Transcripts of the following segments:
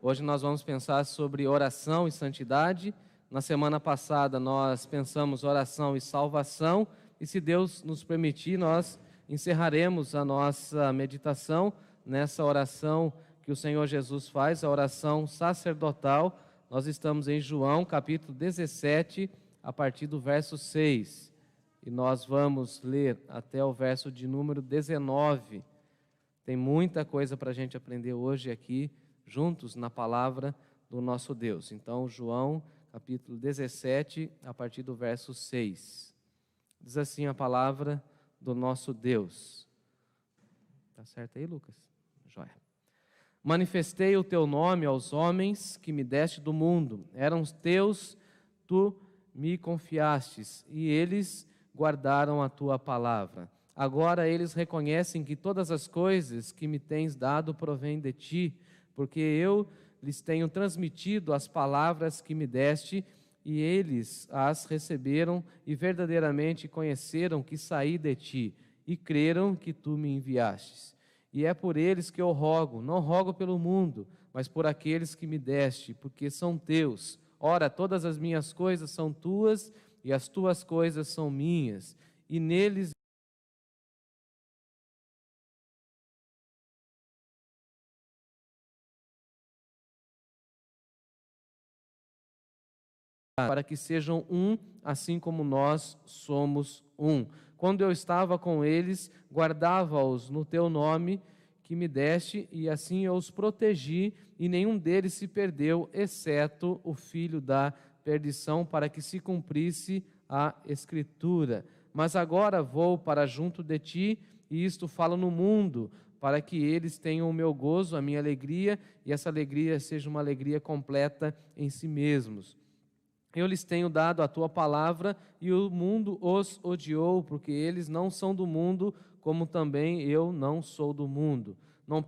Hoje nós vamos pensar sobre oração e santidade. Na semana passada nós pensamos oração e salvação, e se Deus nos permitir, nós encerraremos a nossa meditação nessa oração que o Senhor Jesus faz, a oração sacerdotal. Nós estamos em João, capítulo 17, a partir do verso 6. E nós vamos ler até o verso de número 19. Tem muita coisa para a gente aprender hoje aqui, juntos na palavra do nosso Deus. Então, João, capítulo 17, a partir do verso 6. Diz assim a palavra do nosso Deus. Tá certo aí, Lucas? Joia. Manifestei o teu nome aos homens que me deste do mundo. Eram teus, tu me confiastes, e eles guardaram a tua palavra. Agora eles reconhecem que todas as coisas que me tens dado provêm de ti, porque eu lhes tenho transmitido as palavras que me deste, e eles as receberam e verdadeiramente conheceram que saí de ti, e creram que tu me enviastes. E é por eles que eu rogo, não rogo pelo mundo, mas por aqueles que me deste, porque são teus. Ora, todas as minhas coisas são tuas, e as tuas coisas são minhas, e neles para que sejam um, assim como nós somos um. Quando eu estava com eles, guardava-os no teu nome que me deste, e assim eu os protegi, e nenhum deles se perdeu, exceto o filho da perdição, para que se cumprisse a Escritura. Mas agora vou para junto de ti, e isto falo no mundo, para que eles tenham o meu gozo, a minha alegria, e essa alegria seja uma alegria completa em si mesmos. Eu lhes tenho dado a tua palavra, e o mundo os odiou, porque eles não são do mundo, como também eu não sou do mundo. Não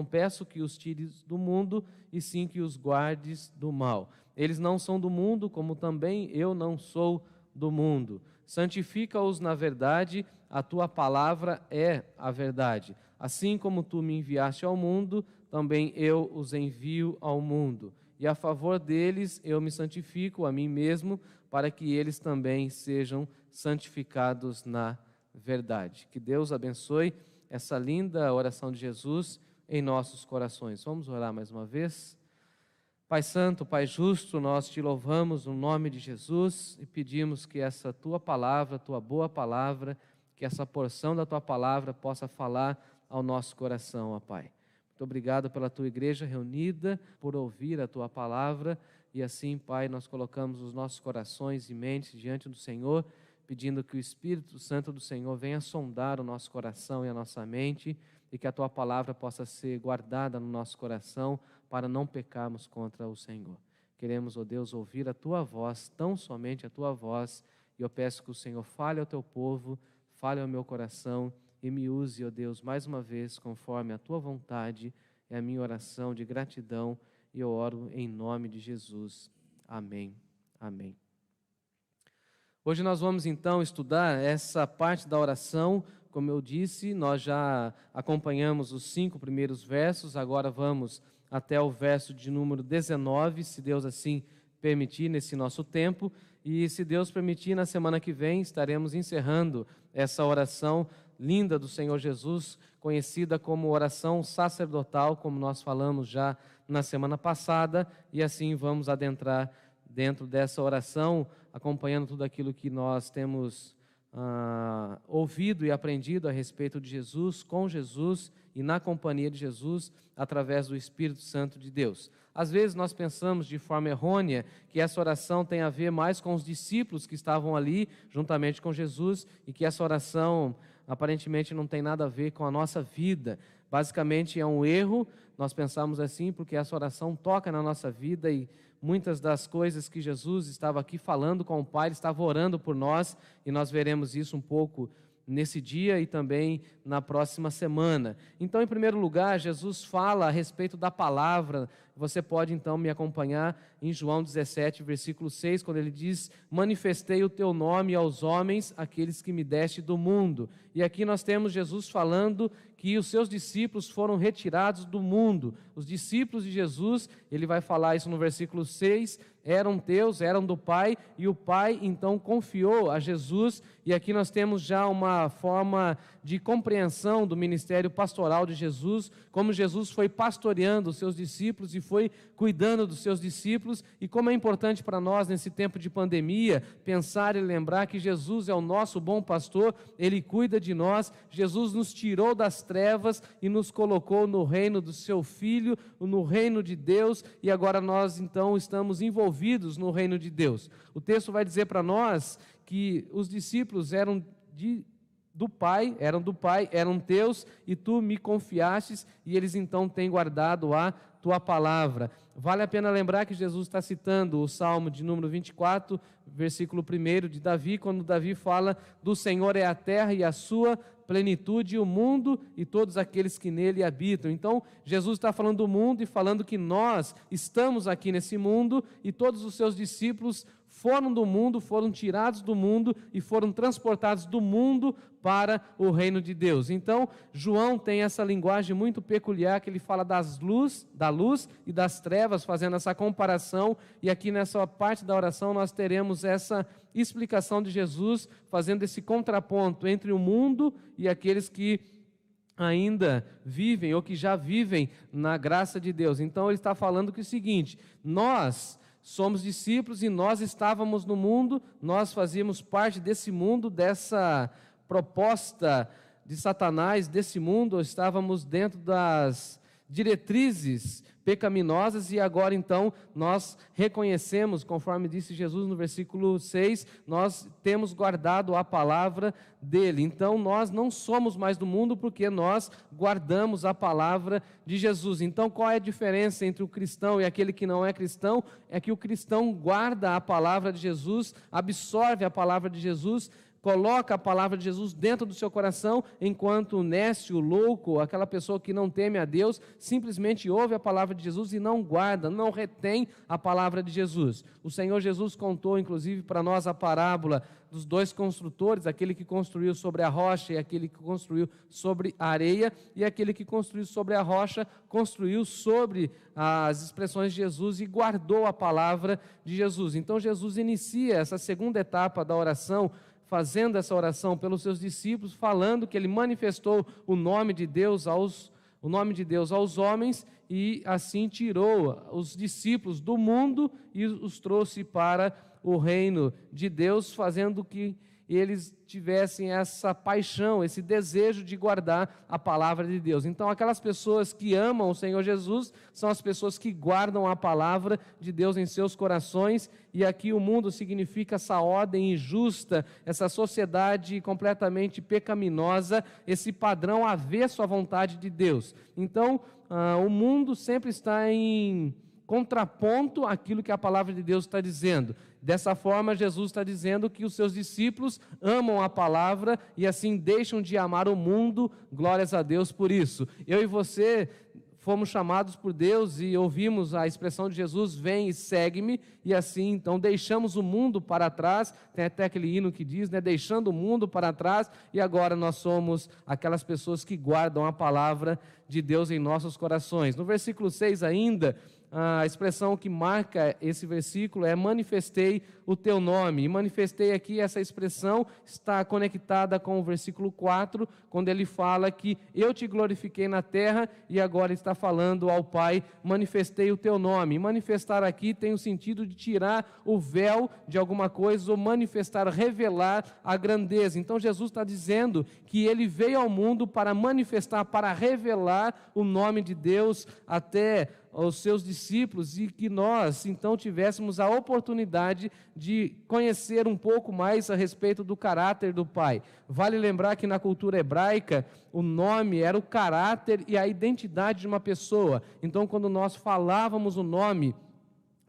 peço que os tires do mundo, e sim que os guardes do mal. Eles não são do mundo, como também eu não sou do mundo. Santifica-os na verdade, a tua palavra é a verdade. Assim como tu me enviaste ao mundo, também eu os envio ao mundo. E a favor deles eu me santifico a mim mesmo, para que eles também sejam santificados na verdade. Que Deus abençoe essa linda oração de Jesus em nossos corações. Vamos orar mais uma vez? Pai Santo, Pai Justo, nós te louvamos no nome de Jesus e pedimos que essa tua palavra, tua boa palavra, que essa porção da tua palavra possa falar ao nosso coração, ó Pai. Muito obrigado pela tua igreja reunida, por ouvir a tua palavra, e assim, Pai, nós colocamos os nossos corações e mentes diante do Senhor, pedindo que o Espírito Santo do Senhor venha sondar o nosso coração e a nossa mente, e que a tua palavra possa ser guardada no nosso coração, para não pecarmos contra o Senhor. Queremos, ó Deus, ouvir a tua voz, tão somente a tua voz, e eu peço que o Senhor fale ao teu povo, fale ao meu coração, e me use, ó Deus, mais uma vez, conforme a tua vontade. É a minha oração de gratidão, e eu oro em nome de Jesus. Amém. Amém. Hoje nós vamos então estudar essa parte da oração. Como eu disse, nós já acompanhamos os 5 primeiros versos, agora vamos até o verso de número 19, se Deus assim permitir, nesse nosso tempo. E se Deus permitir, na semana que vem estaremos encerrando essa oração linda do Senhor Jesus, conhecida como oração sacerdotal, como nós falamos já na semana passada, e assim vamos adentrar dentro dessa oração, acompanhando tudo aquilo que nós temos ouvido e aprendido a respeito de Jesus, com Jesus e na companhia de Jesus, através do Espírito Santo de Deus. Às vezes nós pensamos de forma errônea que essa oração tem a ver mais com os discípulos que estavam ali juntamente com Jesus, e que essa oração aparentemente não tem nada a ver com a nossa vida. Basicamente é um erro, nós pensamos assim, porque essa oração toca na nossa vida, e muitas das coisas que Jesus estava aqui falando com o Pai, Ele estava orando por nós, e nós veremos isso um pouco nesse dia e também na próxima semana. Então, em primeiro lugar, Jesus fala a respeito da palavra. Você pode então me acompanhar em João 17, versículo 6, quando ele diz: manifestei o teu nome aos homens, aqueles que me deste do mundo. E aqui nós temos Jesus falando que os seus discípulos foram retirados do mundo. Os discípulos de Jesus, ele vai falar isso no versículo 6, eram teus, eram do Pai, e o Pai então confiou a Jesus. E aqui nós temos já uma forma de compreensão do ministério pastoral de Jesus, como Jesus foi pastoreando os seus discípulos e foi cuidando dos seus discípulos, e como é importante para nós nesse tempo de pandemia, pensar e lembrar que Jesus é o nosso bom pastor, ele cuida de nós. Jesus nos tirou das trevas e nos colocou no reino do seu Filho, no reino de Deus, e agora nós então estamos envolvidos no reino de Deus. O texto vai dizer para nós que os discípulos eram do Pai, eram teus, e tu me confiastes, e eles então têm guardado a tua palavra. Vale a pena lembrar que Jesus está citando o Salmo de número 24, versículo 1 de Davi, quando Davi fala: do Senhor é a terra e a sua plenitude, o mundo e todos aqueles que nele habitam. Então, Jesus está falando do mundo e falando que nós estamos aqui nesse mundo, e todos os seus discípulos foram do mundo, foram tirados do mundo e foram transportados do mundo para o reino de Deus. Então, João tem essa linguagem muito peculiar, que ele fala da luz e das trevas, fazendo essa comparação, e aqui nessa parte da oração nós teremos essa explicação de Jesus, fazendo esse contraponto entre o mundo e aqueles que ainda vivem ou que já vivem na graça de Deus. Então, ele está falando que é o seguinte: nós somos discípulos e nós estávamos no mundo, nós fazíamos parte desse mundo, dessa proposta de Satanás, desse mundo, estávamos dentro das diretrizes pecaminosas, e agora então nós reconhecemos, conforme disse Jesus no versículo 6, nós temos guardado a palavra dele. Então nós não somos mais do mundo porque nós guardamos a palavra de Jesus. Então qual é a diferença entre o cristão e aquele que não é cristão? É que o cristão guarda a palavra de Jesus, absorve a palavra de Jesus, coloca a palavra de Jesus dentro do seu coração, enquanto o nécio, o louco, aquela pessoa que não teme a Deus, simplesmente ouve a palavra de Jesus e não guarda, não retém a palavra de Jesus. O Senhor Jesus contou, inclusive, para nós a parábola dos dois construtores, aquele que construiu sobre a rocha e aquele que construiu sobre a areia, e aquele que construiu sobre a rocha, construiu sobre as expressões de Jesus e guardou a palavra de Jesus. Então Jesus inicia essa segunda etapa da oração, fazendo essa oração pelos seus discípulos, falando que ele manifestou o nome de Deus aos homens, e assim tirou os discípulos do mundo e os trouxe para o reino de Deus, fazendo que eles tivessem essa paixão, esse desejo de guardar a palavra de Deus. Então, aquelas pessoas que amam o Senhor Jesus são as pessoas que guardam a palavra de Deus em seus corações, e aqui o mundo significa essa ordem injusta, essa sociedade completamente pecaminosa, esse padrão avesso à vontade de Deus. Então, o mundo sempre está em contraponto àquilo que a palavra de Deus está dizendo. Dessa forma, Jesus está dizendo que os seus discípulos amam a palavra e assim deixam de amar o mundo. Glórias a Deus por isso. Eu e você fomos chamados por Deus e ouvimos a expressão de Jesus: vem e segue-me, e assim então deixamos o mundo para trás. Tem até aquele hino que diz, deixando o mundo para trás, e agora nós somos aquelas pessoas que guardam a palavra de Deus em nossos corações. No versículo 6 ainda, a expressão que marca esse versículo é: manifestei o teu nome. E manifestei aqui, essa expressão está conectada com o versículo 4, quando ele fala que eu te glorifiquei na terra, e agora está falando ao Pai: manifestei o teu nome. E manifestar aqui tem o sentido de tirar o véu de alguma coisa, ou manifestar, revelar a grandeza. Então Jesus está dizendo que ele veio ao mundo para manifestar, para revelar o nome de Deus até aos seus discípulos, e que nós então tivéssemos a oportunidade de conhecer um pouco mais a respeito do caráter do Pai. Vale lembrar que na cultura hebraica o nome era o caráter e a identidade de uma pessoa. Então, quando nós falávamos o nome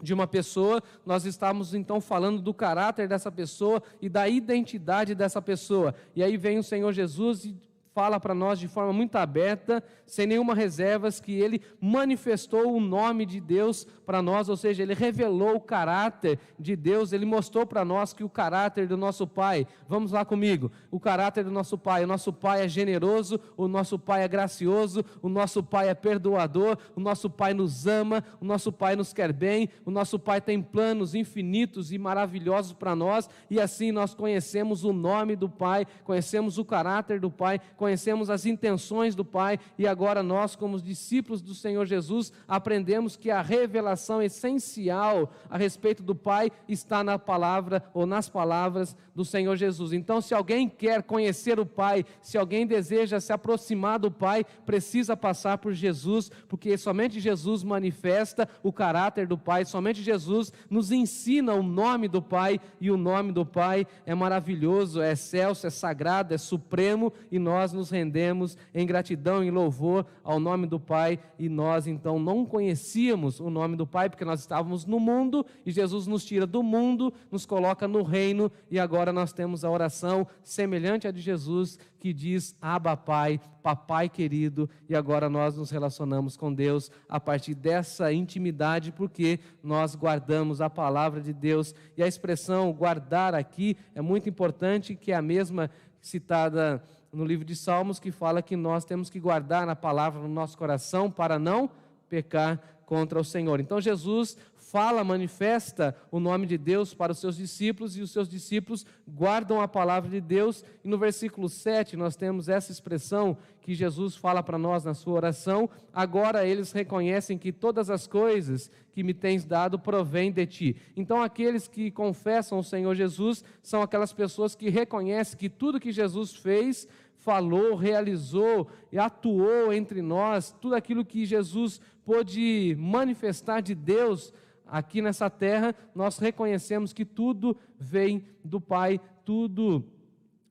de uma pessoa, nós estávamos então falando do caráter dessa pessoa e da identidade dessa pessoa. E aí vem o Senhor Jesus e fala para nós de forma muito aberta, sem nenhuma reserva, que Ele manifestou o nome de Deus para nós, ou seja, Ele revelou o caráter de Deus, Ele mostrou para nós que o caráter do nosso Pai, vamos lá comigo, o caráter do nosso Pai, o nosso Pai é generoso, o nosso Pai é gracioso, o nosso Pai é perdoador, o nosso Pai nos ama, o nosso Pai nos quer bem, o nosso Pai tem planos infinitos e maravilhosos para nós, e assim nós conhecemos o nome do Pai, conhecemos o caráter do Pai, conhecemos as intenções do Pai, e agora nós, como discípulos do Senhor Jesus, aprendemos que a revelação essencial a respeito do Pai está na palavra ou nas palavras do Senhor Jesus. Então, se alguém quer conhecer o Pai, se alguém deseja se aproximar do Pai, precisa passar por Jesus, porque somente Jesus manifesta o caráter do Pai, somente Jesus nos ensina o nome do Pai, e o nome do Pai é maravilhoso, é excelso, é sagrado, é supremo, e nós nos rendemos em gratidão, em louvor ao nome do Pai. E nós então não conhecíamos o nome do Pai, porque nós estávamos no mundo, e Jesus nos tira do mundo, nos coloca no reino, e agora nós temos a oração semelhante à de Jesus, que diz: Abba Pai, Papai querido, e agora nós nos relacionamos com Deus a partir dessa intimidade, porque nós guardamos a palavra de Deus. E a expressão guardar aqui é muito importante, que é a mesma citada no livro de Salmos, que fala que nós temos que guardar a palavra no nosso coração para não pecar contra o Senhor. Então Jesus fala, manifesta o nome de Deus para os seus discípulos, e os seus discípulos guardam a palavra de Deus. E no versículo 7 nós temos essa expressão que Jesus fala para nós na sua oração: agora eles reconhecem que todas as coisas que me tens dado provém de ti. Então aqueles que confessam o Senhor Jesus são aquelas pessoas que reconhecem que tudo que Jesus fez, falou, realizou e atuou entre nós, tudo aquilo que Jesus pôde manifestar de Deus aqui nessa terra, nós reconhecemos que tudo vem do Pai, tudo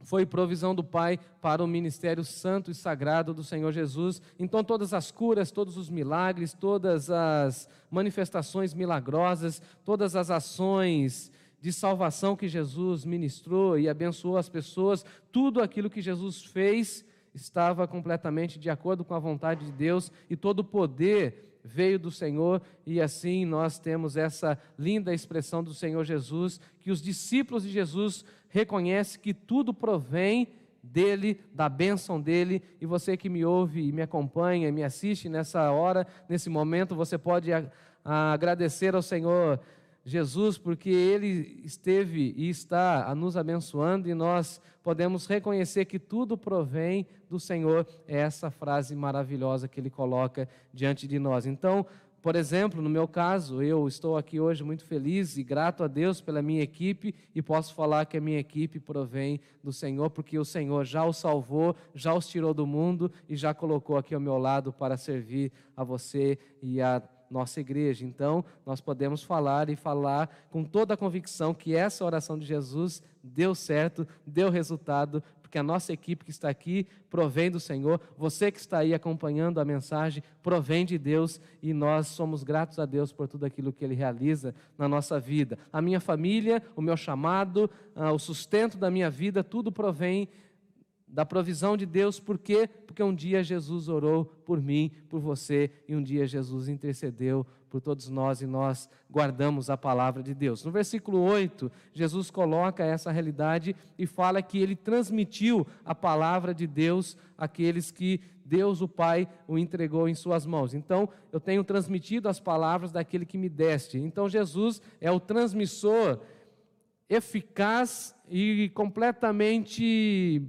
foi provisão do Pai para o ministério santo e sagrado do Senhor Jesus. Então todas as curas, todos os milagres, todas as manifestações milagrosas, todas as ações de salvação que Jesus ministrou e abençoou as pessoas, tudo aquilo que Jesus fez estava completamente de acordo com a vontade de Deus, e todo o poder veio do Senhor. E assim nós temos essa linda expressão do Senhor Jesus, que os discípulos de Jesus reconhecem que tudo provém dele, da bênção dele. E você que me ouve e me acompanha e me assiste nessa hora, nesse momento, você pode agradecer ao Senhor Jesus, porque Ele esteve e está a nos abençoando, e nós podemos reconhecer que tudo provém do Senhor. É essa frase maravilhosa que Ele coloca diante de nós. Então, por exemplo, no meu caso, eu estou aqui hoje muito feliz e grato a Deus pela minha equipe, e posso falar que a minha equipe provém do Senhor, porque o Senhor já os salvou, já os tirou do mundo e já colocou aqui ao meu lado para servir a você e a nossa igreja. Então, nós podemos falar com toda a convicção que essa oração de Jesus deu certo, deu resultado, porque a nossa equipe que está aqui provém do Senhor, você que está aí acompanhando a mensagem provém de Deus, e nós somos gratos a Deus por tudo aquilo que Ele realiza na nossa vida. A minha família, o meu chamado, o sustento da minha vida, tudo provém da provisão de Deus. Por quê? Porque um dia Jesus orou por mim, por você, e um dia Jesus intercedeu por todos nós, e nós guardamos a palavra de Deus. No versículo 8, Jesus coloca essa realidade e fala que Ele transmitiu a palavra de Deus àqueles que Deus, o Pai, o entregou em suas mãos. Então, eu tenho transmitido as palavras daquele que me deste. Então, Jesus é o transmissor eficaz e completamente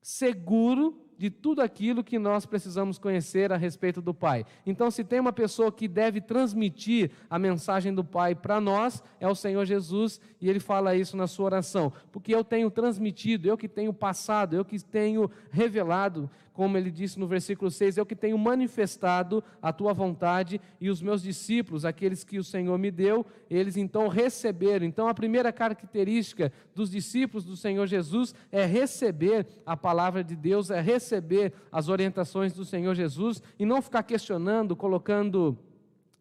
seguro de tudo aquilo que nós precisamos conhecer a respeito do Pai. Então, se tem uma pessoa que deve transmitir a mensagem do Pai para nós, é o Senhor Jesus, e Ele fala isso na sua oração: porque eu tenho transmitido, eu que tenho passado, eu que tenho revelado, como Ele disse no versículo 6, eu que tenho manifestado a tua vontade, e os meus discípulos, aqueles que o Senhor me deu, eles então receberam. Então, a primeira característica dos discípulos do Senhor Jesus é receber a palavra de Deus, é receber as orientações do Senhor Jesus, e não ficar questionando, colocando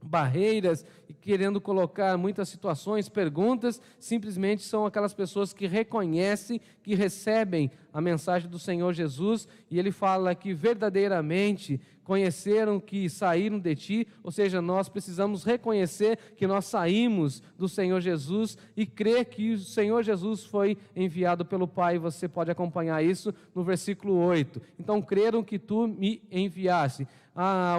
barreiras e querendo colocar muitas situações, perguntas, simplesmente são aquelas pessoas que reconhecem, que recebem a mensagem do Senhor Jesus, e ele fala que verdadeiramente conheceram que saíram de ti, ou seja, nós precisamos reconhecer que nós saímos do Senhor Jesus e crer que o Senhor Jesus foi enviado pelo Pai. Você pode acompanhar isso no versículo 8. Então, creram que tu me enviaste.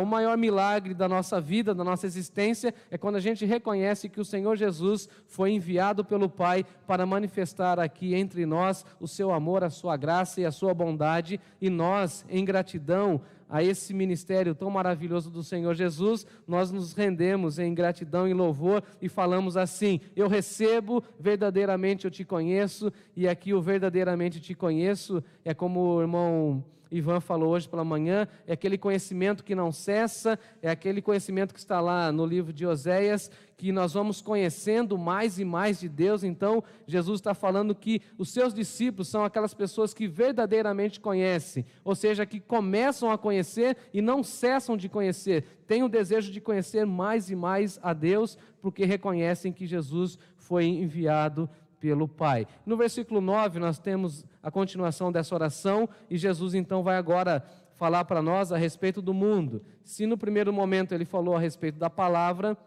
O maior milagre da nossa vida, da nossa existência, é quando a gente reconhece que o Senhor Jesus foi enviado pelo Pai para manifestar aqui entre nós o seu amor, a sua graça e a sua bondade, e nós, em gratidão a esse ministério tão maravilhoso do Senhor Jesus, nós nos rendemos em gratidão e louvor e falamos assim: eu recebo, verdadeiramente eu te conheço. E aqui o verdadeiramente te conheço é como o irmão Ivan falou hoje pela manhã, é aquele conhecimento que não cessa, é aquele conhecimento que está lá no livro de Oséias, que nós vamos conhecendo mais e mais de Deus. Então, Jesus está falando que os seus discípulos são aquelas pessoas que verdadeiramente conhecem, ou seja, que começam a conhecer e não cessam de conhecer, têm o desejo de conhecer mais e mais a Deus, porque reconhecem que Jesus foi enviado pelo Pai. No versículo 9, nós temos a continuação dessa oração, e Jesus então vai agora falar para nós a respeito do mundo. Se no primeiro momento ele falou a respeito da palavra,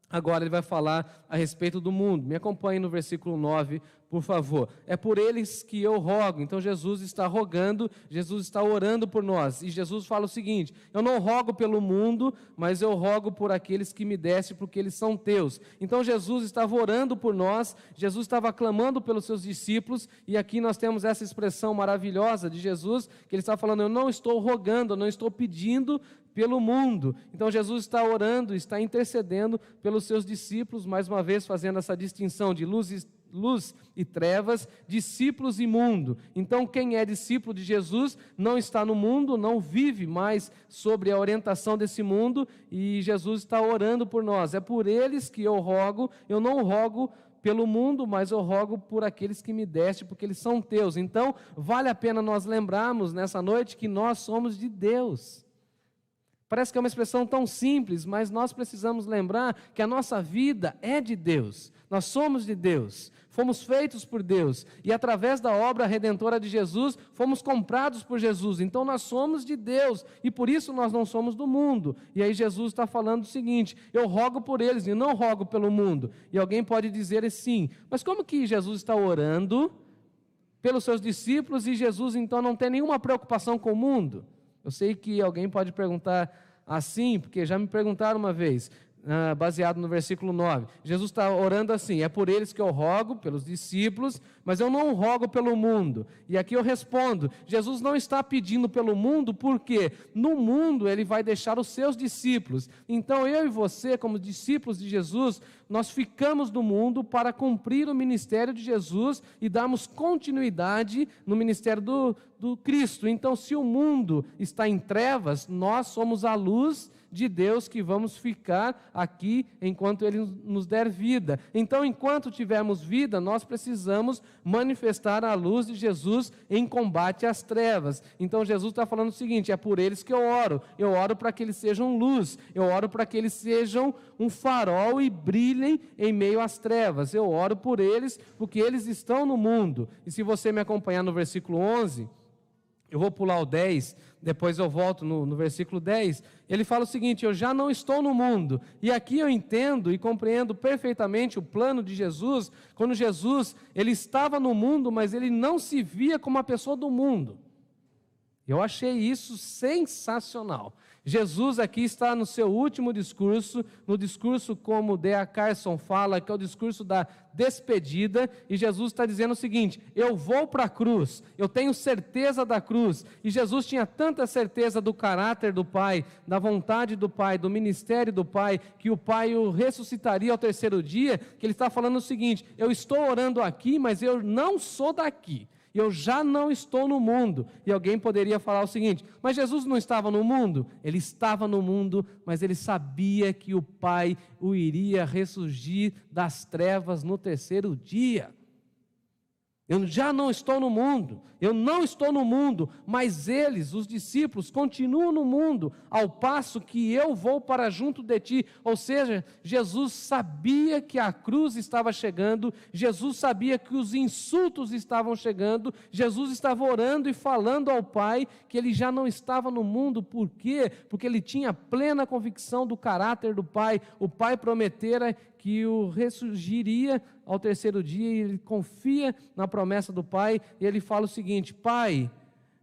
agora ele vai falar a respeito do mundo. Me acompanhe no versículo 9, por favor. É por eles que eu rogo. Então Jesus está rogando, Jesus está orando por nós. E Jesus fala o seguinte: eu não rogo pelo mundo, mas eu rogo por aqueles que me deste, porque eles são teus. Então Jesus estava orando por nós, Jesus estava clamando pelos seus discípulos, e aqui nós temos essa expressão maravilhosa de Jesus, que ele está falando: eu não estou rogando, eu não estou pedindo pelo mundo. Então Jesus está orando, está intercedendo pelos seus discípulos, mais uma vez fazendo essa distinção de luz e trevas, discípulos e mundo. Então quem é discípulo de Jesus não está no mundo, não vive mais sobre a orientação desse mundo, e Jesus está orando por nós. É por eles que eu rogo, eu não rogo pelo mundo, mas eu rogo por aqueles que me deste, porque eles são teus. Então vale a pena nós lembrarmos nessa noite que nós somos de Deus. Parece que é uma expressão tão simples, mas nós precisamos lembrar que a nossa vida é de Deus. Nós somos de Deus, fomos feitos por Deus, e através da obra redentora de Jesus, fomos comprados por Jesus. Então nós somos de Deus, e por isso nós não somos do mundo. E aí Jesus está falando o seguinte: eu rogo por eles e não rogo pelo mundo. E alguém pode dizer assim: mas como que Jesus está orando pelos seus discípulos e Jesus então não tem nenhuma preocupação com o mundo? Eu sei que alguém pode perguntar assim, porque já me perguntaram uma vez, baseado no versículo 9. Jesus está orando assim: é por eles que eu rogo, pelos discípulos, mas eu não rogo pelo mundo. E aqui eu respondo: Jesus não está pedindo pelo mundo, porque no mundo ele vai deixar os seus discípulos. Então eu e você, como discípulos de Jesus, nós ficamos no mundo para cumprir o ministério de Jesus e darmos continuidade no ministério do Cristo. Então, se o mundo está em trevas, nós somos a luz de Deus que vamos ficar aqui enquanto Ele nos der vida. Então, enquanto tivermos vida, nós precisamos manifestar a luz de Jesus em combate às trevas. Então, Jesus está falando o seguinte: é por eles que eu oro para que eles sejam luz, eu oro para que eles sejam um farol e brilhem em meio às trevas. Eu oro por eles porque eles estão no mundo. E se você me acompanhar no versículo 11... eu vou pular o 10, depois eu volto no versículo 10. Ele fala o seguinte: eu já não estou no mundo. E aqui eu entendo e compreendo perfeitamente o plano de Jesus, quando Jesus, ele estava no mundo, mas ele não se via como uma pessoa do mundo. Eu achei isso sensacional. Jesus aqui está no seu último discurso, no discurso como D.A. Carson fala, que é o discurso da despedida, e Jesus está dizendo o seguinte: eu vou para a cruz, eu tenho certeza da cruz. E Jesus tinha tanta certeza do caráter do Pai, da vontade do Pai, do ministério do Pai, que o Pai o ressuscitaria ao terceiro dia, que ele está falando o seguinte: eu estou orando aqui, mas eu não sou daqui. Eu já não estou no mundo. E alguém poderia falar o seguinte: mas Jesus não estava no mundo? Ele estava no mundo, mas ele sabia que o Pai o iria ressurgir das trevas no terceiro dia. Eu já não estou no mundo, eu não estou no mundo, mas eles, os discípulos, continuam no mundo, ao passo que eu vou para junto de ti. Ou seja, Jesus sabia que a cruz estava chegando, Jesus sabia que os insultos estavam chegando, Jesus estava orando e falando ao Pai que ele já não estava no mundo. Por quê? Porque ele tinha plena convicção do caráter do Pai. O Pai prometera que o ressurgiria ao terceiro dia, e ele confia na promessa do Pai, e ele fala o seguinte: Pai,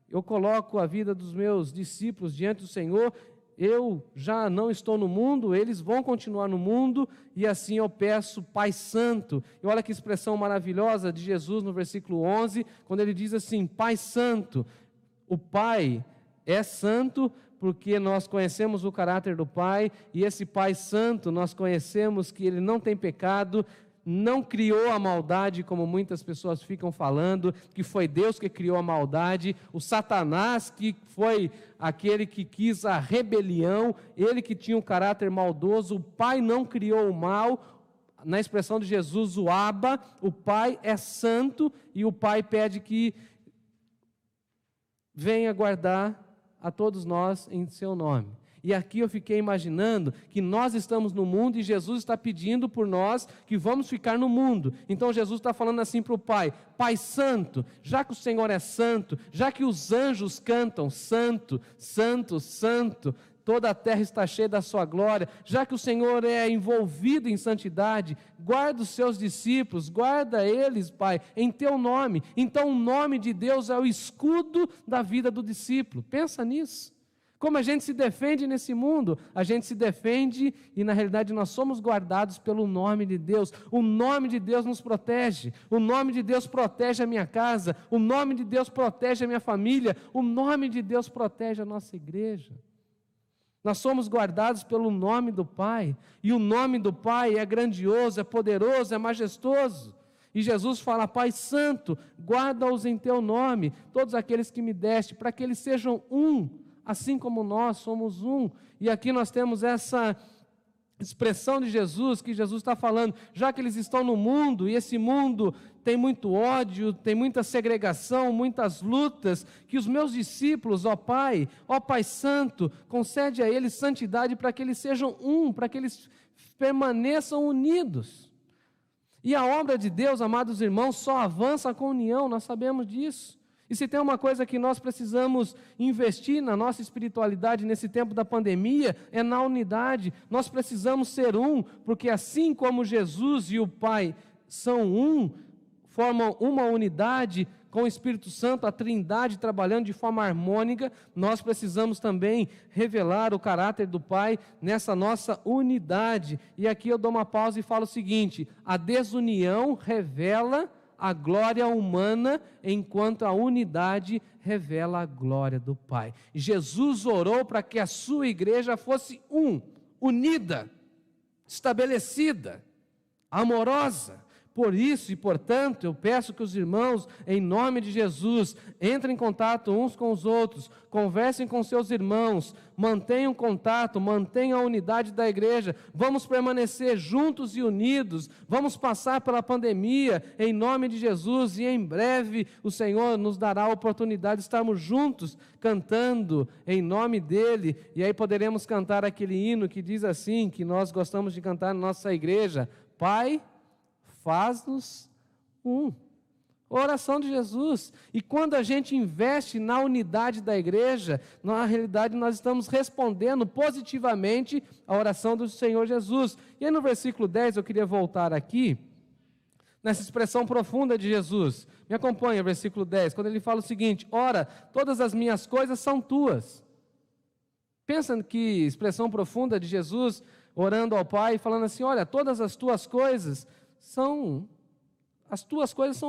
eu coloco a vida dos meus discípulos diante do Senhor, eu já não estou no mundo, eles vão continuar no mundo, e assim eu peço, Pai Santo. E olha que expressão maravilhosa de Jesus no versículo 11, quando ele diz assim: Pai Santo. O Pai é santo, porque nós conhecemos o caráter do Pai, e esse Pai Santo, nós conhecemos que Ele não tem pecado, não criou a maldade, como muitas pessoas ficam falando, que foi Deus que criou a maldade, o Satanás que foi aquele que quis a rebelião, ele que tinha um caráter maldoso. O Pai não criou o mal. Na expressão de Jesus, o Abba, o Pai é santo, e o Pai pede que venha guardar a todos nós em seu nome. E aqui eu fiquei imaginando que nós estamos no mundo e Jesus está pedindo por nós que vamos ficar no mundo. Então Jesus está falando assim para o Pai: Pai Santo, já que o Senhor é santo, já que os anjos cantam santo, santo, santo, toda a terra está cheia da sua glória, já que o Senhor é envolvido em santidade, guarda os seus discípulos, guarda eles, Pai, em teu nome. Então o nome de Deus é o escudo da vida do discípulo. Pensa nisso. Como a gente se defende nesse mundo? A gente se defende e na realidade nós somos guardados pelo nome de Deus. O nome de Deus nos protege. O nome de Deus protege a minha casa. O nome de Deus protege a minha família. O nome de Deus protege a nossa igreja. Nós somos guardados pelo nome do Pai, e o nome do Pai é grandioso, é poderoso, é majestoso. E Jesus fala: Pai Santo, guarda-os em teu nome, todos aqueles que me deste, para que eles sejam um, assim como nós somos um. E aqui nós temos essa expressão de Jesus, que Jesus está falando, já que eles estão no mundo, e esse mundo tem muito ódio, tem muita segregação, muitas lutas, que os meus discípulos, ó Pai Santo, concede a eles santidade para que eles sejam um, para que eles permaneçam unidos. E a obra de Deus, amados irmãos, só avança com união, nós sabemos disso. E se tem uma coisa que nós precisamos investir na nossa espiritualidade nesse tempo da pandemia, é na unidade. Nós precisamos ser um, porque assim como Jesus e o Pai são um, formam uma unidade com o Espírito Santo, a Trindade trabalhando de forma harmônica, nós precisamos também revelar o caráter do Pai nessa nossa unidade. E aqui eu dou uma pausa e falo o seguinte: a desunião revela a glória humana, enquanto a unidade revela a glória do Pai. Jesus orou para que a sua igreja fosse unida, estabelecida, amorosa. Por isso e portanto, eu peço que os irmãos, em nome de Jesus, entrem em contato uns com os outros, conversem com seus irmãos, mantenham contato, mantenham a unidade da igreja. Vamos permanecer juntos e unidos, vamos passar pela pandemia, em nome de Jesus, e em breve o Senhor nos dará a oportunidade de estarmos juntos, cantando em nome dEle, e aí poderemos cantar aquele hino que diz assim, que nós gostamos de cantar na nossa igreja: Pai, faz-nos um. Oração de Jesus. E quando a gente investe na unidade da igreja, na realidade nós estamos respondendo positivamente a oração do Senhor Jesus. E aí no versículo 10 eu queria voltar aqui, nessa expressão profunda de Jesus. Me acompanha, versículo 10, quando ele fala o seguinte: ora, todas as minhas coisas são tuas. Pensa que expressão profunda de Jesus, orando ao Pai, falando assim: olha, todas as tuas coisas são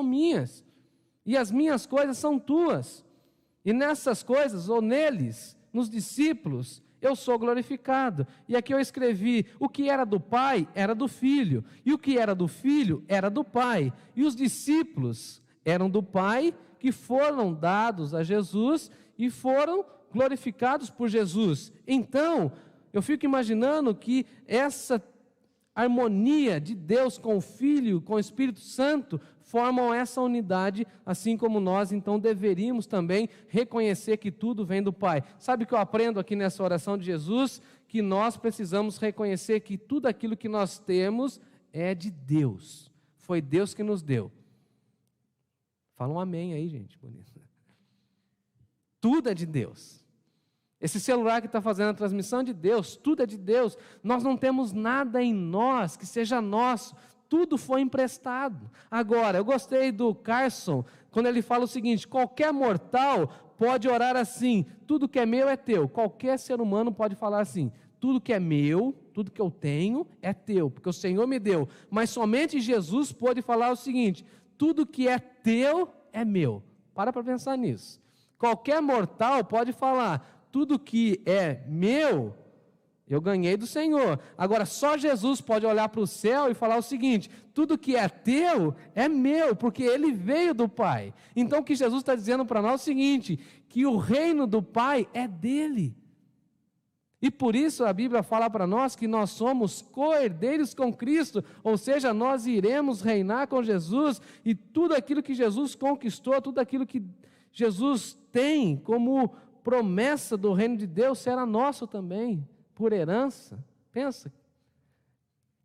minhas, e as minhas coisas são tuas, e nessas coisas, ou neles, nos discípulos, eu sou glorificado. E aqui eu escrevi: o que era do Pai, era do Filho, e o que era do Filho, era do Pai, e os discípulos eram do Pai, que foram dados a Jesus, e foram glorificados por Jesus. Então, eu fico imaginando que essa harmonia de Deus com o Filho, com o Espírito Santo, formam essa unidade, assim como nós, então, deveríamos também reconhecer que tudo vem do Pai. Sabe o que eu aprendo aqui nessa oração de Jesus? Que nós precisamos reconhecer que tudo aquilo que nós temos é de Deus. Foi Deus que nos deu. Fala um amém aí, gente. Bonito. Tudo é de Deus. Esse celular que está fazendo a transmissão é de Deus, tudo é de Deus. Nós não temos nada em nós que seja nosso, tudo foi emprestado. Agora, eu gostei do Carson, quando ele fala o seguinte: qualquer mortal pode orar assim, tudo que é meu é teu. Qualquer ser humano pode falar assim, tudo que é meu, tudo que eu tenho é teu, porque o Senhor me deu. Mas somente Jesus pode falar o seguinte: tudo que é teu é meu. Para pensar nisso. Qualquer mortal pode falar, tudo que é meu, eu ganhei do Senhor. Agora, só Jesus pode olhar para o céu e falar o seguinte: tudo que é teu é meu, porque ele veio do Pai. Então, o que Jesus está dizendo para nós é o seguinte: que o reino do Pai é dele. E por isso a Bíblia fala para nós que nós somos co-herdeiros com Cristo, ou seja, nós iremos reinar com Jesus, e tudo aquilo que Jesus conquistou, tudo aquilo que Jesus tem como promessa do reino de Deus será nosso também, por herança. Pensa,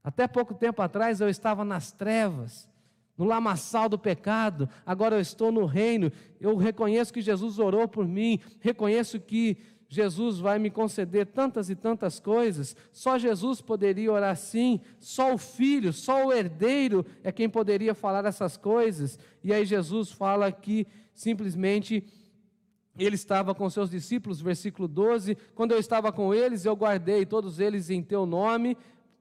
até pouco tempo atrás eu estava nas trevas, no lamaçal do pecado, agora eu estou no reino. Eu reconheço que Jesus orou por mim, reconheço que Jesus vai me conceder tantas e tantas coisas. Só Jesus poderia orar assim, só o Filho, só o herdeiro é quem poderia falar essas coisas. E aí Jesus fala que simplesmente ele estava com seus discípulos, versículo 12, quando eu estava com eles, eu guardei todos eles em teu nome,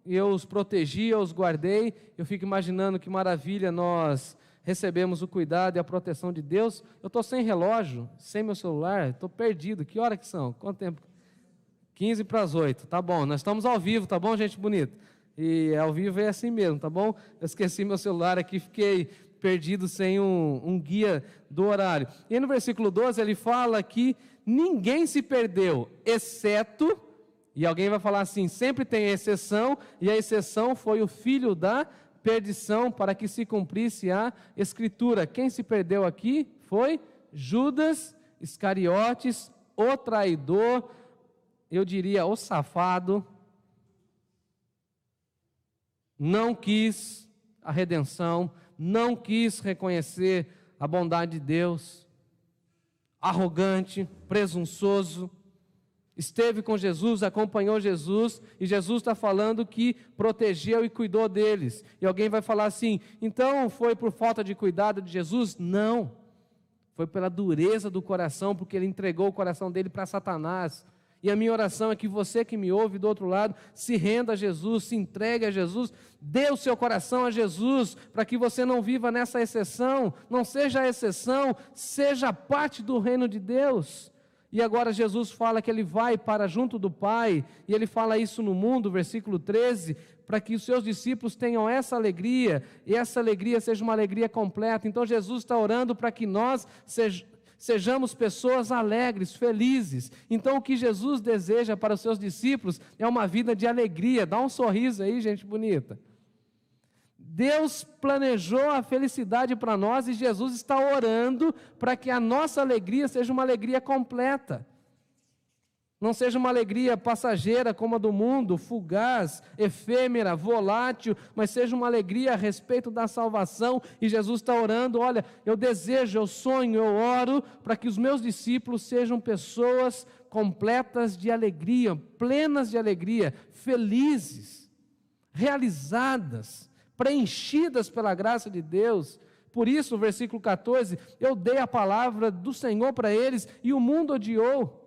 eu os protegi, eu os guardei. Eu fico imaginando que maravilha nós recebemos o cuidado e a proteção de Deus. Eu estou sem relógio, sem meu celular, estou perdido. Que hora que são? Quanto tempo? 15 para as 8, tá bom, nós estamos ao vivo, tá bom, gente bonita? E ao vivo é assim mesmo, tá bom? Eu esqueci meu celular aqui, fiquei perdido sem um guia do horário. E no versículo 12 ele fala que ninguém se perdeu, exceto, e alguém vai falar assim, sempre tem exceção, e a exceção foi o filho da perdição, para que se cumprisse a Escritura. Quem se perdeu aqui foi Judas Iscariotes, o traidor, eu diria o safado, não quis a redenção, não quis reconhecer a bondade de Deus, arrogante, presunçoso, esteve com Jesus, acompanhou Jesus, e Jesus está falando que protegeu e cuidou deles. E alguém vai falar assim, então foi por falta de cuidado de Jesus? Não, foi pela dureza do coração, porque ele entregou o coração dele para Satanás. E a minha oração é que você que me ouve do outro lado, se renda a Jesus, se entregue a Jesus, dê o seu coração a Jesus, para que você não viva nessa exceção, não seja a exceção, seja parte do reino de Deus. E agora Jesus fala que ele vai para junto do Pai, e ele fala isso no mundo, versículo 13, para que os seus discípulos tenham essa alegria, e essa alegria seja uma alegria completa. Então Jesus está orando para que nós sejamos pessoas alegres, felizes. Então o que Jesus deseja para os seus discípulos é uma vida de alegria. Dá um sorriso aí, gente bonita. Deus planejou a felicidade para nós e Jesus está orando para que a nossa alegria seja uma alegria completa. Não seja uma alegria passageira como a do mundo, fugaz, efêmera, volátil, mas seja uma alegria a respeito da salvação. E Jesus está orando, olha, eu desejo, eu sonho, eu oro para que os meus discípulos sejam pessoas completas de alegria, plenas de alegria, felizes, realizadas, preenchidas pela graça de Deus. Por isso, no versículo 14, eu dei a palavra do Senhor para eles e o mundo odiou.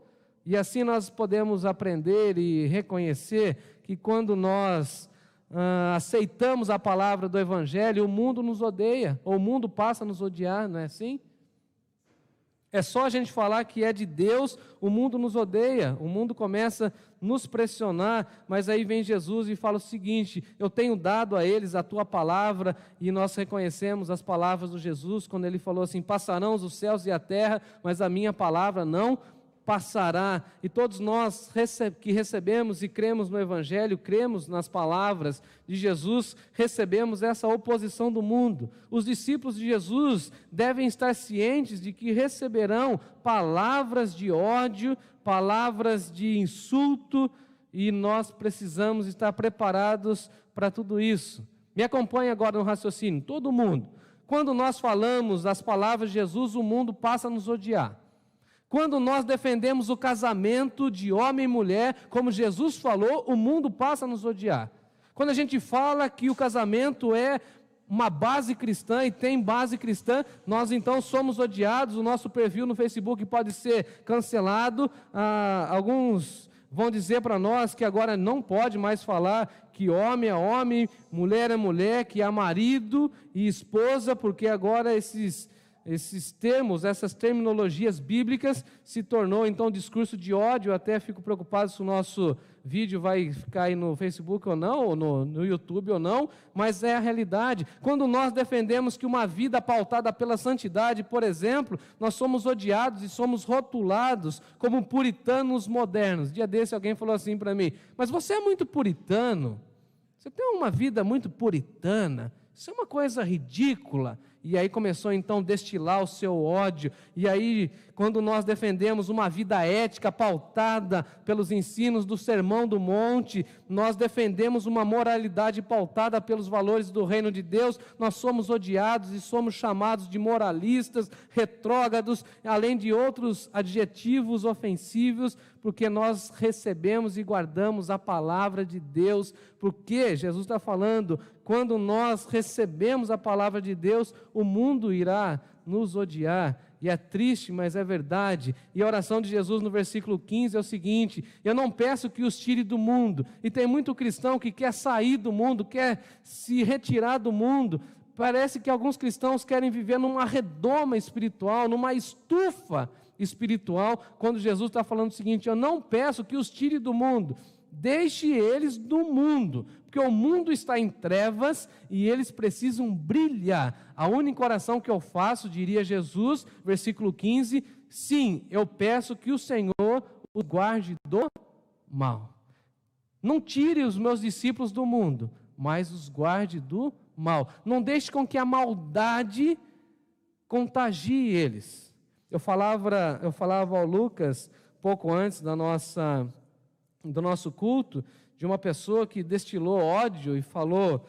E assim nós podemos aprender e reconhecer que quando nós aceitamos a palavra do Evangelho, o mundo nos odeia, ou o mundo passa a nos odiar, não é assim? É só a gente falar que é de Deus, o mundo nos odeia, o mundo começa a nos pressionar, mas aí vem Jesus e fala o seguinte, eu tenho dado a eles a tua palavra, e nós reconhecemos as palavras de Jesus, quando ele falou assim, passarão os céus e a terra, mas a minha palavra não passará, e todos nós que recebemos e cremos no Evangelho, cremos nas palavras de Jesus, recebemos essa oposição do mundo. Os discípulos de Jesus devem estar cientes de que receberão palavras de ódio, palavras de insulto, e nós precisamos estar preparados para tudo isso. Me acompanhe agora no raciocínio, todo mundo. Quando nós falamos as palavras de Jesus, o mundo passa a nos odiar. Quando nós defendemos o casamento de homem e mulher, como Jesus falou, o mundo passa a nos odiar. Quando a gente fala que o casamento é uma base cristã e tem base cristã, nós então somos odiados, o nosso perfil no Facebook pode ser cancelado, alguns vão dizer para nós que agora não pode mais falar que homem é homem, mulher é mulher, que há marido e esposa, porque agora esses termos, essas terminologias bíblicas se tornou então um discurso de ódio. Eu até fico preocupado se o nosso vídeo vai ficar aí no Facebook ou não, ou no YouTube ou não, mas é a realidade. Quando nós defendemos que uma vida pautada pela santidade, por exemplo, nós somos odiados e somos rotulados como puritanos modernos. Dia desse alguém falou assim para mim, mas você é muito puritano, você tem uma vida muito puritana, isso é uma coisa ridícula. E aí começou então a destilar o seu ódio. E aí, quando nós defendemos uma vida ética pautada pelos ensinos do Sermão do Monte, nós defendemos uma moralidade pautada pelos valores do reino de Deus, nós somos odiados e somos chamados de moralistas, retrógrados, além de outros adjetivos ofensivos, porque nós recebemos e guardamos a palavra de Deus, porque Jesus está falando, quando nós recebemos a palavra de Deus, o mundo irá nos odiar. E é triste, mas é verdade. E a oração de Jesus no versículo 15 é o seguinte: eu não peço que os tire do mundo. E tem muito cristão que quer sair do mundo, quer se retirar do mundo. Parece que alguns cristãos querem viver numa redoma espiritual, numa estufa espiritual, quando Jesus está falando o seguinte: eu não peço que os tire do mundo, deixe eles do mundo, porque o mundo está em trevas e eles precisam brilhar. A única oração que eu faço, diria Jesus, versículo 15, sim, eu peço que o Senhor os guarde do mal. Não tire os meus discípulos do mundo, mas os guarde do mal. Não deixe com que a maldade contagie eles. Eu falava ao Lucas, pouco antes do nosso culto, de uma pessoa que destilou ódio e falou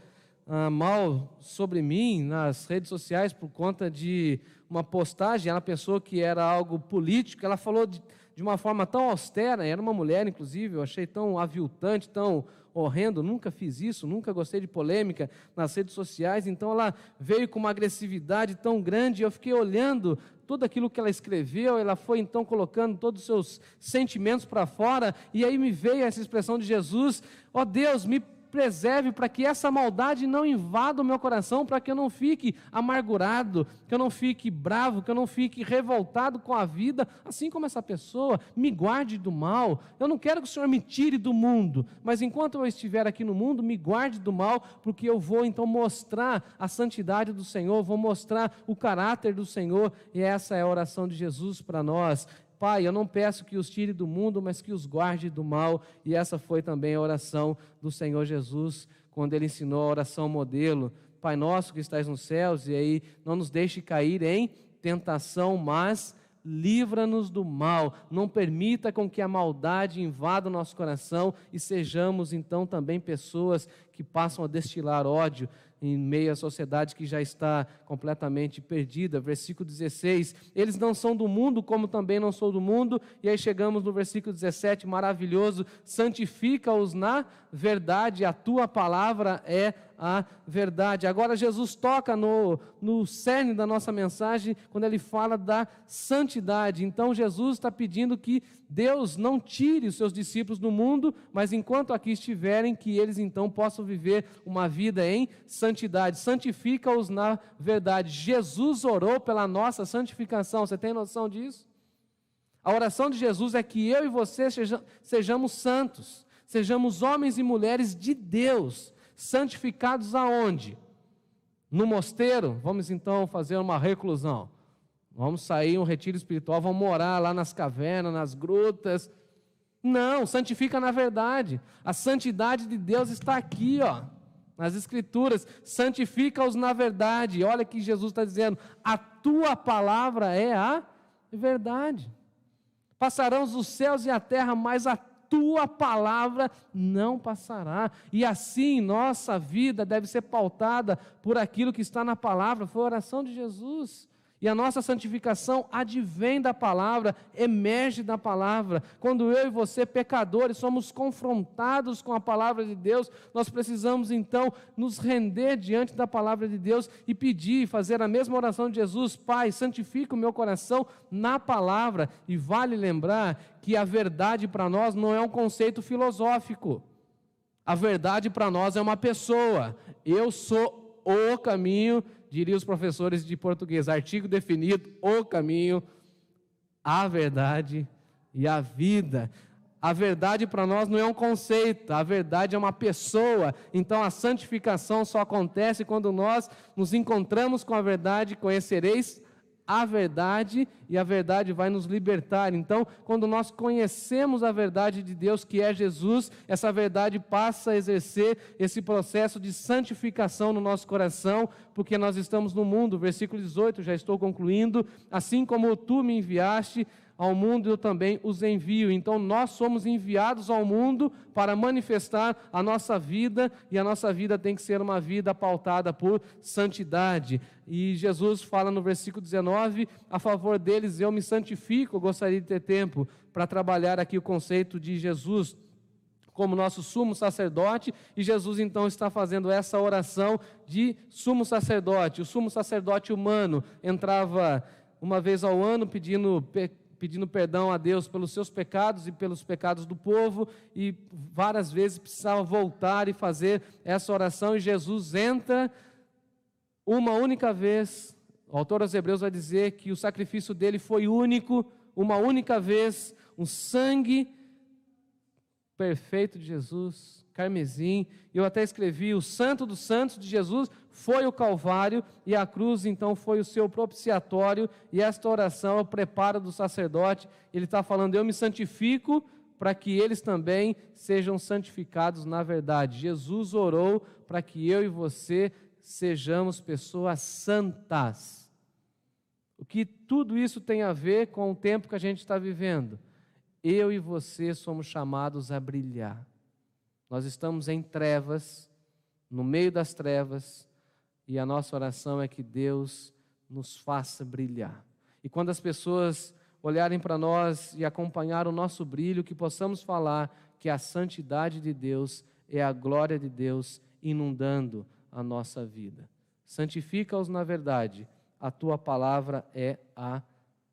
mal sobre mim nas redes sociais por conta de uma postagem. Ela pensou que era algo político, ela falou de uma forma tão austera, era uma mulher inclusive, eu achei tão aviltante, tão horrendo, nunca fiz isso, nunca gostei de polêmica nas redes sociais, então ela veio com uma agressividade tão grande, eu fiquei olhando tudo aquilo que ela escreveu, ela foi então colocando todos os seus sentimentos para fora, e aí me veio essa expressão de Jesus: ó Deus, me preserve para que essa maldade não invada o meu coração, para que eu não fique amargurado, que eu não fique bravo, que eu não fique revoltado com a vida, assim como essa pessoa. Me guarde do mal. Eu não quero que o Senhor me tire do mundo, mas enquanto eu estiver aqui no mundo, me guarde do mal, porque eu vou então mostrar a santidade do Senhor, vou mostrar o caráter do Senhor, e essa é a oração de Jesus para nós. Pai, eu não peço que os tire do mundo, mas que os guarde do mal. E essa foi também a oração do Senhor Jesus, quando Ele ensinou a oração modelo: Pai nosso que estais nos céus, e aí, não nos deixe cair em tentação, mas livra-nos do mal. Não permita com que a maldade invada o nosso coração e sejamos então também pessoas que passam a destilar ódio em meio à sociedade que já está completamente perdida. Versículo 16, eles não são do mundo, como também não sou do mundo. E aí chegamos no versículo 17, maravilhoso: santifica-os na verdade, a tua palavra é a verdade. Agora Jesus toca no cerne da nossa mensagem, quando Ele fala da santidade. Então Jesus está pedindo que Deus não tire os seus discípulos do mundo, mas enquanto aqui estiverem, que eles então possam viver uma vida em santidade. Santifica-os na verdade. Jesus orou pela nossa santificação. Você tem noção disso? A oração de Jesus é que eu e você sejamos santos, sejamos homens e mulheres de Deus. Santificados aonde? No mosteiro? Vamos então fazer uma reclusão. Vamos sair um retiro espiritual, vamos morar lá nas cavernas, nas grutas. Não, santifica na verdade. A santidade de Deus está aqui, ó, nas Escrituras. Santifica-os na verdade. Olha que Jesus está dizendo, a tua palavra é a verdade. Passarão os céus e a terra, mas a tua palavra não passará. E assim nossa vida deve ser pautada por aquilo que está na palavra. Foi a oração de Jesus. E a nossa santificação advém da palavra, emerge da palavra. Quando eu e você, pecadores, somos confrontados com a palavra de Deus, nós precisamos então nos render diante da palavra de Deus e pedir, fazer a mesma oração de Jesus: Pai, santifica o meu coração na palavra. E vale lembrar que a verdade para nós não é um conceito filosófico. A verdade para nós é uma pessoa. Eu sou o caminho, diriam os professores de português, artigo definido, o caminho, a verdade e a vida. A verdade para nós não é um conceito, a verdade é uma pessoa. Então a santificação só acontece quando nós nos encontramos com a verdade. Conhecereis a verdade e a verdade vai nos libertar. Então, quando nós conhecemos a verdade de Deus, que é Jesus, essa verdade passa a exercer esse processo de santificação no nosso coração, porque nós estamos no mundo. Versículo 18, já estou concluindo. Assim como tu me enviaste ao mundo, eu também os envio. Então nós somos enviados ao mundo para manifestar a nossa vida, e a nossa vida tem que ser uma vida pautada por santidade. E Jesus fala no versículo 19, a favor deles eu me santifico. Eu gostaria de ter tempo para trabalhar aqui o conceito de Jesus como nosso sumo sacerdote, e Jesus então está fazendo essa oração de sumo sacerdote. O sumo sacerdote humano entrava uma vez ao ano pedindo perdão a Deus pelos seus pecados e pelos pecados do povo, e várias vezes precisava voltar e fazer essa oração, e Jesus entra uma única vez. O autor aos Hebreus vai dizer que o sacrifício dele foi único, uma única vez, um sangue perfeito de Jesus, carmesim. Eu até escrevi, o santo dos santos de Jesus foi o Calvário, e a cruz então foi o seu propiciatório, e esta oração é o preparo do sacerdote. Ele está falando, eu me santifico para que eles também sejam santificados na verdade. Jesus orou para que eu e você sejamos pessoas santas. O que tudo isso tem a ver com o tempo que a gente está vivendo? Eu e você somos chamados a brilhar. Nós estamos em trevas, no meio das trevas, e a nossa oração é que Deus nos faça brilhar. E quando as pessoas olharem para nós e acompanhar o nosso brilho, que possamos falar que a santidade de Deus é a glória de Deus inundando a nossa vida. Santifica-os na verdade, a tua palavra é a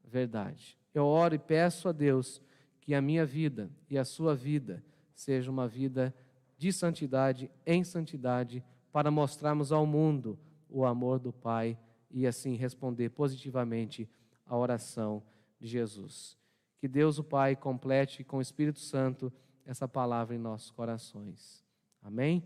verdade. Eu oro e peço a Deus que a minha vida e a sua vida seja uma vida de santidade em santidade, para mostrarmos ao mundo o amor do Pai e assim responder positivamente à oração de Jesus. Que Deus o Pai complete com o Espírito Santo essa palavra em nossos corações. Amém?